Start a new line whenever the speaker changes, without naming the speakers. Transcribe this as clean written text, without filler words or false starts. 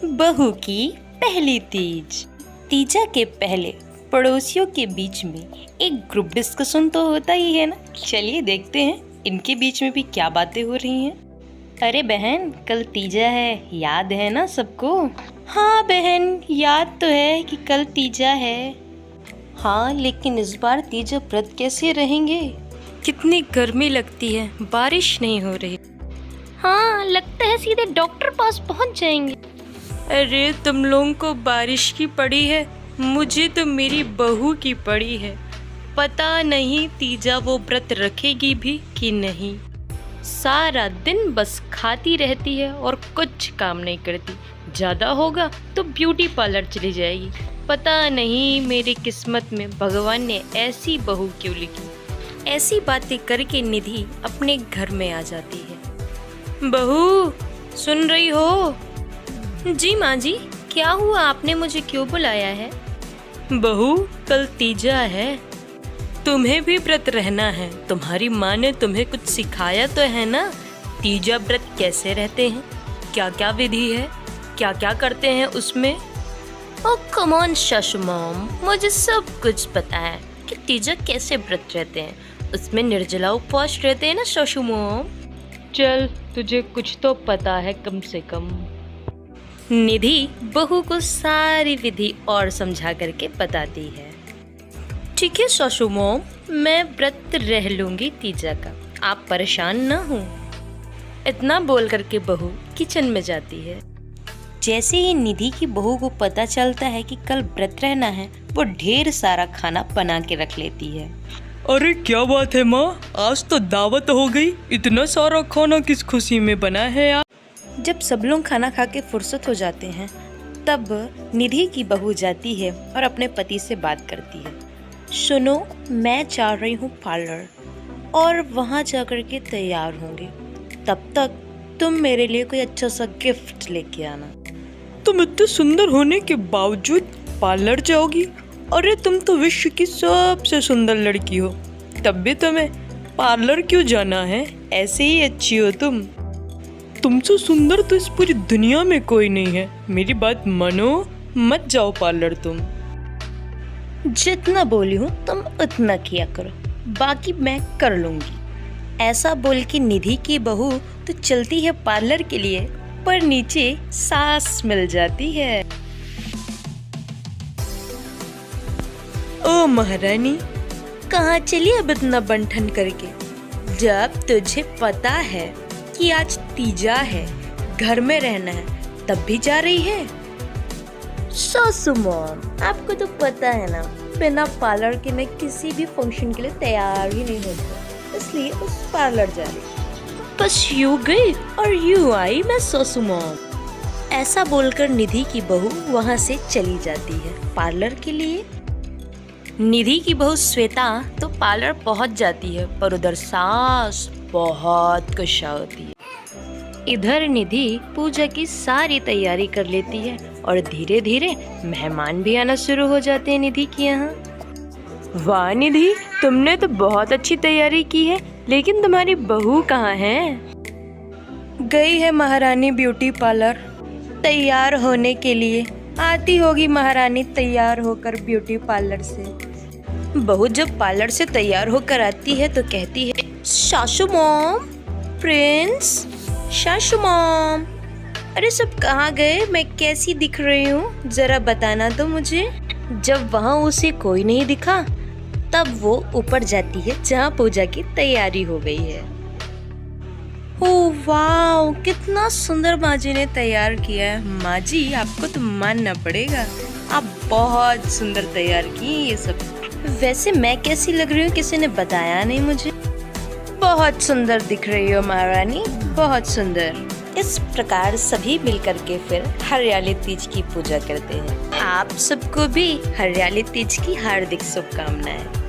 बहू की पहली तीज। तीजा के पहले पड़ोसियों के बीच में एक ग्रुप डिस्कशन तो होता ही है ना। चलिए देखते हैं इनके बीच में भी क्या बातें हो रही हैं। अरे बहन, कल तीजा है, याद है ना सबको? हाँ बहन, याद तो है कि कल तीजा है। हाँ, लेकिन इस बार तीजा व्रत कैसे रहेंगे? कितनी गर्मी लगती है, बारिश नहीं हो रही। हाँ, लगता है सीधे डॉक्टर पास पहुंच जाएंगे। अरे तुम लोगों को बारिश की पड़ी है, मुझे तो मेरी बहू की पड़ी है। पता नहीं तीजा वो व्रत रखेगी भी कि नहीं। सारा दिन बस खाती रहती है और कुछ काम नहीं करती। ज़्यादा होगा तो ब्यूटी पार्लर चली जाएगी। पता नहीं मेरी किस्मत में भगवान ने ऐसी बहू क्यों लिखी। ऐसी बातें करके निधि अपने घर में आ जाती है। बहू, सुन रही हो? जी माँ जी, क्या हुआ? आपने मुझे क्यों बुलाया है? बहू, कल तीजा है, तुम्हें भी व्रत रहना है। तुम्हारी माँ ने तुम्हें कुछ सिखाया तो है ना? तीजा व्रत कैसे रहते हैं, क्या क्या विधि है, क्या क्या करते हैं उसमें? ओह कम ऑन सासू मॉम, मुझे सब कुछ पता है कि तीजा कैसे व्रत रहते हैं। उसमें निर्जला उपवास रहते हैं ना सासू मॉम। चल, तुझे कुछ तो पता है कम से कम। निधि बहू को सारी विधि और समझा करके बताती है। ठीक है सासू मॉम, मैं व्रत रह लूंगी तीजा का, आप परेशान ना हो। इतना बोल करके बहू किचन में जाती है। जैसे ही निधि की बहू को पता चलता है कि कल व्रत रहना है, वो ढेर सारा खाना बना के रख लेती है।
अरे क्या बात है माँ, आज तो दावत हो गई। इतना सारा खाना किस खुशी में बना है यार।
जब सब लोग खाना खा के फुर्सत हो जाते हैं, तब निधि की बहू जाती है और अपने पति से बात करती है। सुनो, मैं जा रही हूँ पार्लर और वहाँ जा कर के तैयार होंगी। तब तक तुम मेरे लिए कोई अच्छा सा गिफ्ट लेके आना।
तुम इतने सुंदर होने के बावजूद पार्लर जाओगी? अरे तुम तो विश्व की सबसे सुंदर लड़की हो, तब भी तुम्हें पार्लर क्यों जाना है? ऐसे ही अच्छी हो तुम। तुमसे सुंदर तो इस पूरी दुनिया में कोई नहीं है। मेरी बात मानो, मत जाओ पार्लर तुम।
जितना बोली हूँ तुम उतना किया करो, बाकी मैं कर लूंगी। ऐसा बोल के निधि की बहू तो चलती है पार्लर के लिए, पर नीचे सास मिल जाती है।
ओ महारानी,
कहाँ चली अब इतना बंठन करके? जब तुझे पता है कि आज तीजा है, घर में रहना है, तब भी जा रही है? सासू मॉम, आपको तो पता है ना, बिना पार्लर के मैं किसी भी फंक्शन के लिए तैयार ही नहीं होती, इसलिए उस पार्लर जा रही। बस यूं गई और यूं आई मैं सासू मॉम। ऐसा बोलकर निधि की बहू वहाँ से चली जाती है पार्लर के लिए। निधि की बहू श्वेता तो पार्लर पहुँच जाती है, पर उधर सास बहुत गुस्सा होती है। इधर निधि पूजा की सारी तैयारी कर लेती है और धीरे धीरे मेहमान भी आना शुरू हो जाते हैं निधि के यहाँ।
वाह निधि, तुमने तो बहुत अच्छी तैयारी की है, लेकिन तुम्हारी बहू कहाँ है?
गई है महारानी ब्यूटी पार्लर तैयार होने के लिए। आती होगी महारानी तैयार होकर ब्यूटी पार्लर से। बहू जब पार्लर से तैयार होकर आती है तो कहती है, सासू मॉम, प्रिंस, सासू मॉम, अरे सब कहाँ गए? मैं कैसी दिख रही हूँ, जरा बताना तो मुझे। जब वहाँ उसे कोई नहीं दिखा, तब वो ऊपर जाती है जहाँ पूजा की तैयारी हो गई है। ओह वाह, कितना सुंदर माँ जी ने तैयार किया है। माँ जी, आपको तो मानना पड़ेगा, आप बहुत सुंदर तैयार की ये सब। वैसे मैं कैसी लग रही हूँ किसी ने बताया नहीं मुझे। बहुत सुंदर दिख रही हो महारानी, बहुत सुंदर। इस प्रकार सभी मिलकर के फिर हरियाली तीज की पूजा करते हैं। आप सबको भी हरियाली तीज की हार्दिक शुभकामनाएं।